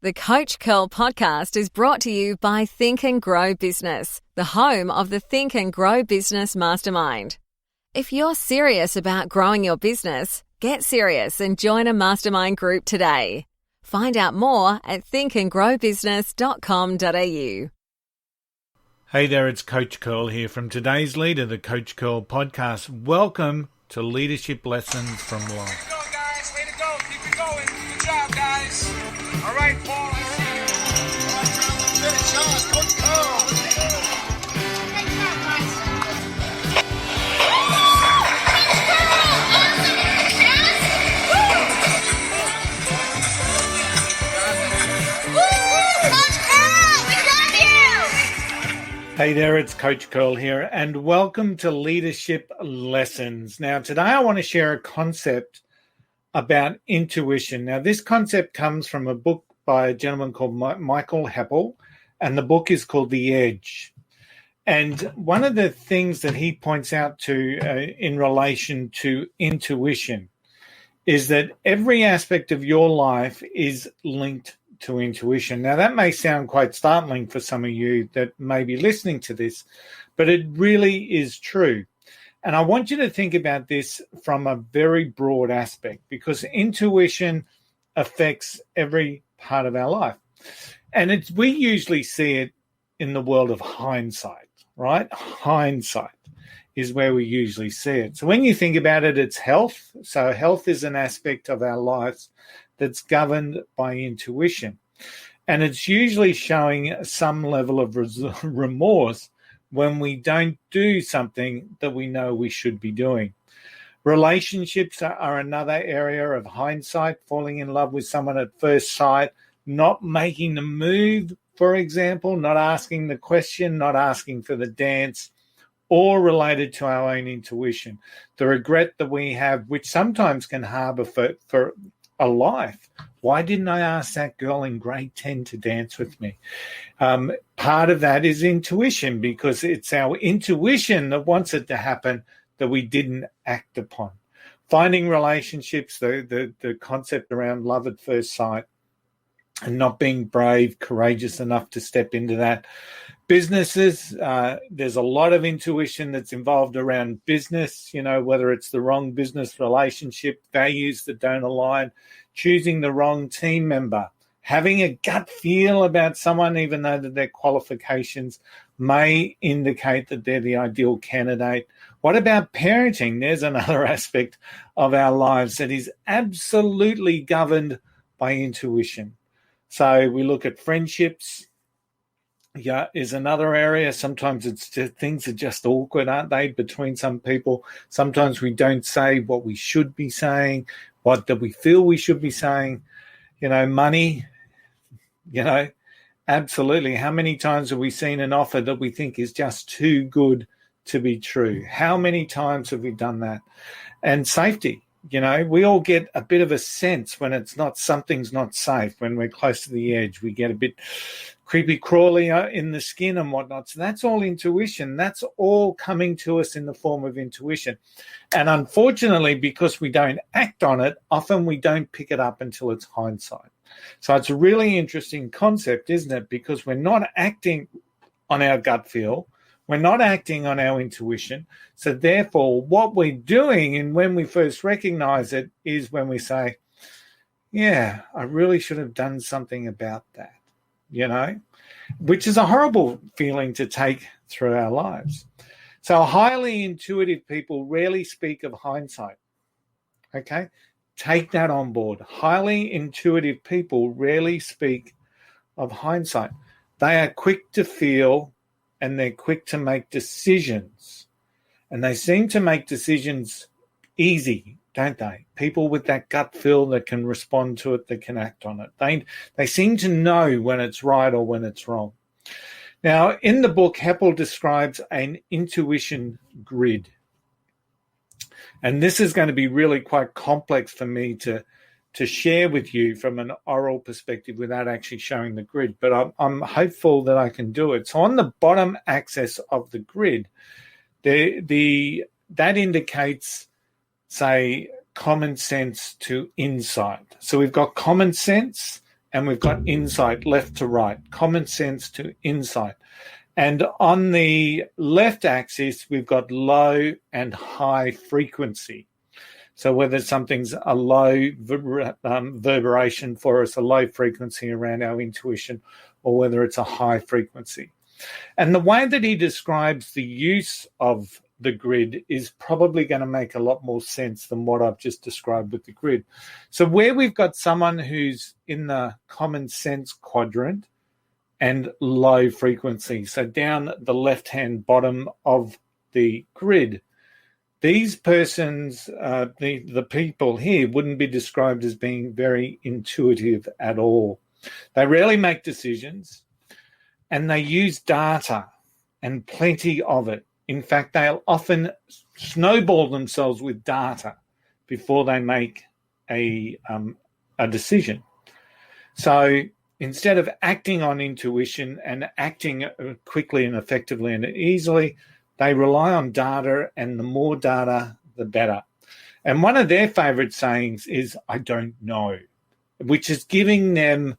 The Coach Curl podcast is brought to you by Think and Grow Business, the home of the Think and Grow Business Mastermind. If you're serious about growing your business, get serious and join a mastermind group today. Find out more at thinkandgrowbusiness.com.au. Hey there, it's Coach Curl here from today's Leader, the Coach Curl podcast. Welcome to Leadership Lessons from Life. Way to go, guys. Way to go. Keep it going. Good job, guys. All right, Paul. I see you. All right, John. Good job. Coach Curl. Great job, guys. Hey there, it's Coach Curl here, and welcome to Leadership Lessons. Now, today I want to share a concept about intuition. Now, this concept comes from a book by a gentleman called Michael Heppel, and the book is called The Edge. And one of the things that he points out to in relation to intuition is that every aspect of your life is linked to intuition. Now, that may sound quite startling for some of you that may be listening to this, but it really is true. And I want you to think about this from a very broad aspect, because intuition affects every part of our life. And we usually see it in the world of hindsight, right? Hindsight is where we usually see it. So when you think about it, it's health. So health is an aspect of our lives that's governed by intuition. And it's usually showing some level of remorse when we don't do something that we know we should be doing. Relationships are another area of hindsight, falling in love with someone at first sight, not making the move, for example, not asking the question, not asking for the dance, or related to our own intuition. The regret that we have, which sometimes can harbor for a life. Why didn't I ask that girl in grade 10 to dance with me? Part of that is intuition, because it's our intuition that wants it to happen that we didn't act upon. Finding relationships, the concept around love at first sight, and not being brave, courageous enough to step into that. Businesses, there's a lot of intuition that's involved around business, whether it's the wrong business relationship, values that don't align, choosing the wrong team member, having a gut feel about someone, even though that their qualifications may indicate that they're the ideal candidate. What about parenting? There's another aspect of our lives that is absolutely governed by intuition. So we look at friendships. Yeah, is another area. Sometimes things are just awkward, aren't they, between some people? Sometimes we don't say what we should be saying, what that we feel we should be saying. Money, absolutely. How many times have we seen an offer that we think is just too good to be true? How many times have we done that? And safety. We all get a bit of a sense when something's not safe, when we're close to the edge. We get a bit creepy crawly in the skin and whatnot. So that's all intuition. That's all coming to us in the form of intuition. And unfortunately, because we don't act on it, often we don't pick it up until it's hindsight. So it's a really interesting concept, isn't it? Because we're not acting on our gut feel. We're not acting on our intuition. So therefore, what we're doing, and when we first recognize it, is when we say, yeah, I really should have done something about that, which is a horrible feeling to take through our lives. So highly intuitive people rarely speak of hindsight. Okay? Take that on board. Highly intuitive people rarely speak of hindsight. They are quick to feel, and they're quick to make decisions. And they seem to make decisions easy, don't they? People with that gut feel that can respond to it, that can act on it. They seem to know when it's right or when it's wrong. Now, in the book, Heppel describes an intuition grid. And this is going to be really quite complex for me to share with you from an oral perspective without actually showing the grid, but I'm hopeful that I can do it. So on the bottom axis of the grid, that indicates, say, common sense to insight. So we've got common sense and we've got insight left to right, common sense to insight. And on the left axis, we've got low and high frequency. So whether something's a low reverberation for us, a low frequency around our intuition, or whether it's a high frequency. And the way that he describes the use of the grid is probably going to make a lot more sense than what I've just described with the grid. So where we've got someone who's in the common sense quadrant and low frequency, so down the left-hand bottom of the grid, these persons, the people here, wouldn't be described as being very intuitive at all. They rarely make decisions, and they use data and plenty of it. In fact, they'll often snowball themselves with data before they make a decision. So instead of acting on intuition and acting quickly and effectively and easily, they rely on data, and the more data, the better. And one of their favorite sayings is, "I don't know," which is giving them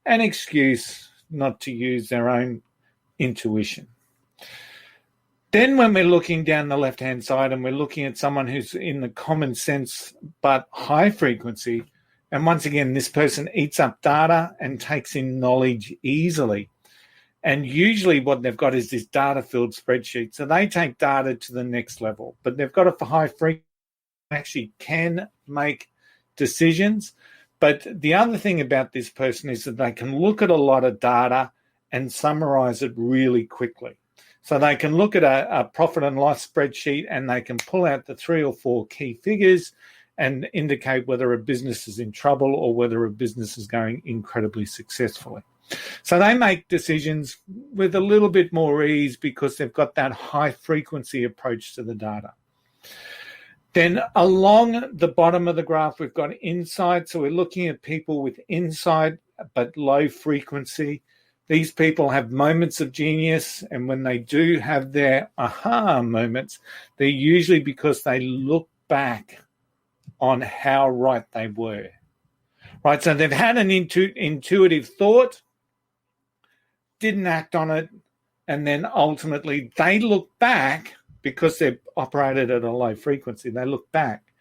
an excuse not to use their own intuition. Then when we're looking down the left-hand side and we're looking at someone who's in the common sense but high frequency, and once again, this person eats up data and takes in knowledge easily. And usually what they've got is this data-filled spreadsheet. So they take data to the next level, but they've got it for high frequency, actually can make decisions. But the other thing about this person is that they can look at a lot of data and summarize it really quickly. So they can look at a profit and loss spreadsheet and they can pull out the 3 or 4 key figures and indicate whether a business is in trouble or whether a business is going incredibly successfully. So they make decisions with a little bit more ease because they've got that high frequency approach to the data. Then along the bottom of the graph, we've got insight. So we're looking at people with insight but low frequency. These people have moments of genius, and when they do have their aha moments, they're usually because they look back on how right they were. Right, so they've had an intuitive thought, didn't act on it, and then ultimately they look back because they've operated at a low frequency. They look back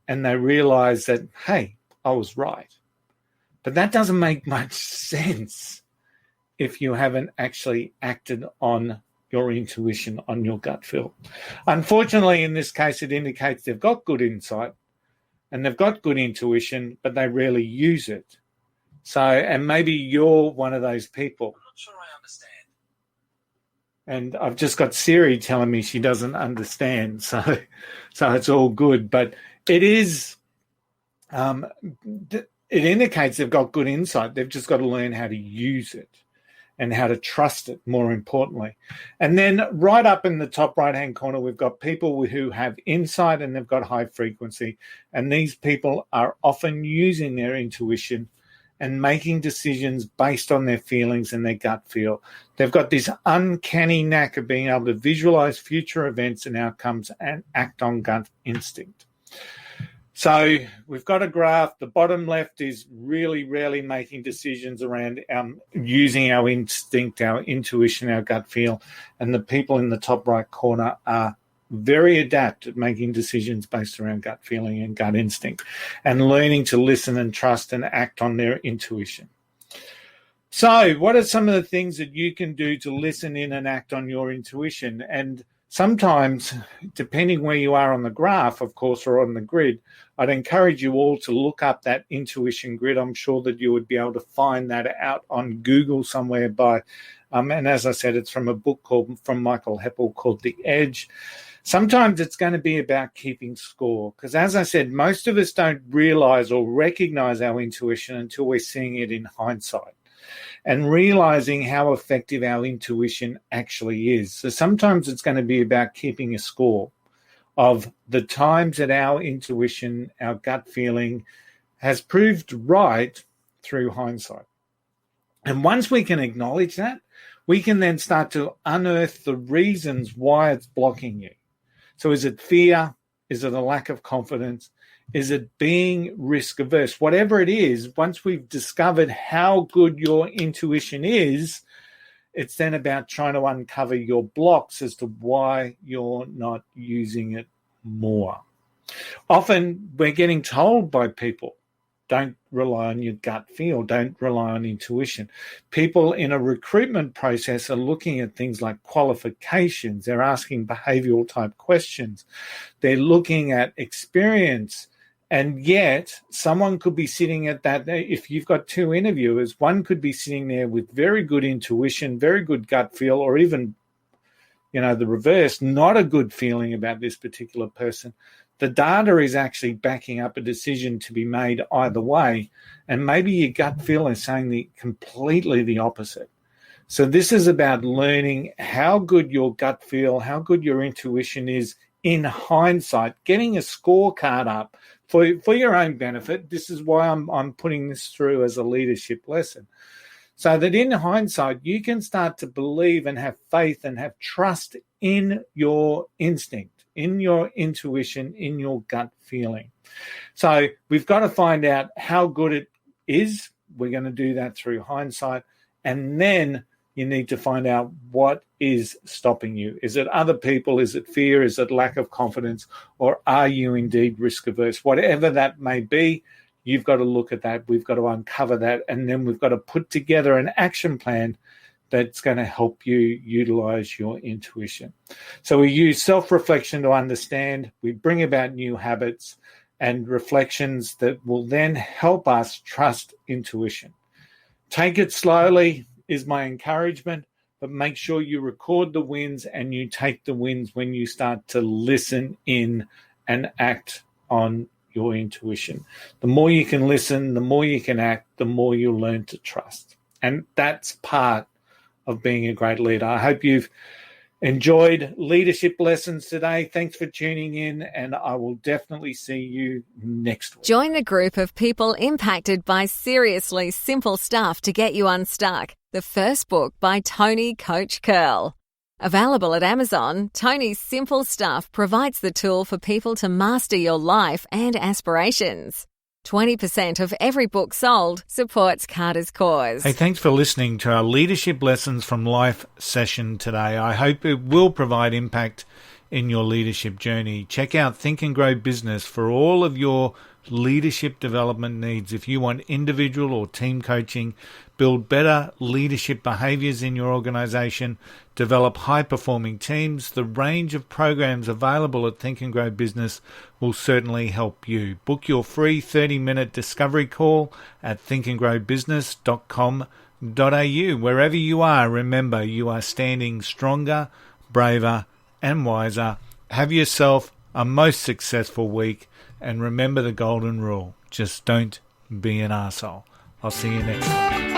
and they realize that, hey, I was right. But that doesn't make much sense if you haven't actually acted on your intuition, on your gut feel. Unfortunately, in this case, it indicates they've got good insight and they've got good intuition, but they rarely use it. So, and maybe you're one of those people. I'm not sure I understand. And I've just got Siri telling me she doesn't understand. So it's all good. But it is, it indicates they've got good insight. They've just got to learn how to use it and how to trust it, more importantly. And then right up in the top right-hand corner, we've got people who have insight and they've got high frequency. And these people are often using their intuition and making decisions based on their feelings and their gut feel. They've got this uncanny knack of being able to visualize future events and outcomes and act on gut instinct. So we've got a graph. The bottom left is really rarely making decisions around using our instinct, our intuition, our gut feel. And the people in the top right corner are very adept at making decisions based around gut feeling and gut instinct and learning to listen and trust and act on their intuition. So what are some of the things that you can do to listen in and act on your intuition? And sometimes, depending where you are on the graph, of course, or on the grid, I'd encourage you all to look up that intuition grid. I'm sure that you would be able to find that out on Google somewhere by, and as I said, it's from a book from Michael Heppel called The Edge. Sometimes it's going to be about keeping score because, as I said, most of us don't realize or recognize our intuition until we're seeing it in hindsight and realizing how effective our intuition actually is. So sometimes it's going to be about keeping a score of the times that our intuition, our gut feeling has proved right through hindsight. And once we can acknowledge that, we can then start to unearth the reasons why it's blocking you. So is it fear? Is it a lack of confidence? Is it being risk averse? Whatever it is, once we've discovered how good your intuition is, it's then about trying to uncover your blocks as to why you're not using it more. Often we're getting told by people, don't rely on your gut feel, don't rely on intuition. People in a recruitment process are looking at things like qualifications. They're asking behavioral type questions. They're looking at experience. And yet someone could be sitting at that. If you've got two interviewers, one could be sitting there with very good intuition, very good gut feel, or even, the reverse, not a good feeling about this particular person. The data is actually backing up a decision to be made either way. And maybe your gut feel is saying completely the opposite. So this is about learning how good your gut feel, how good your intuition is in hindsight, getting a scorecard up for your own benefit. This is why I'm putting this through as a leadership lesson, so that in hindsight, you can start to believe and have faith and have trust in your instinct, in your intuition, in your gut feeling. So we've got to find out how good it is. We're going to do that through hindsight. And then you need to find out what is stopping you. Is it other people? Is it fear? Is it lack of confidence? Or are you indeed risk averse? Whatever that may be, you've got to look at that. We've got to uncover that. And then we've got to put together an action plan that's going to help you utilize your intuition. So we use self-reflection to understand. We bring about new habits and reflections that will then help us trust intuition. Take it slowly is my encouragement, but make sure you record the wins and you take the wins when you start to listen in and act on your intuition. The more you can listen, the more you can act, the more you'll learn to trust. And that's part of being a great leader. I hope you've enjoyed leadership lessons today. Thanks for tuning in, and I will definitely see you next week. Join the group of people impacted by seriously simple stuff to get you unstuck. The first book by Tony Coach Curl. Available at Amazon, Tony's Simple Stuff provides the tool for people to master your life and aspirations. 20% of every book sold supports Carter's cause. Hey, thanks for listening to our Leadership Lessons from Life session today. I hope it will provide impact in your leadership journey. Check out Think and Grow Business for all of your leadership development needs. If you want individual or team coaching, build better leadership behaviours in your organisation, develop high-performing teams, the range of programs available at Think and Grow Business will certainly help you. Book your free 30-minute discovery call at thinkandgrowbusiness.com.au. Wherever you are, remember you are standing stronger, braver and wiser. Have yourself a most successful week, and remember the golden rule: just don't be an arsehole. I'll see you next time.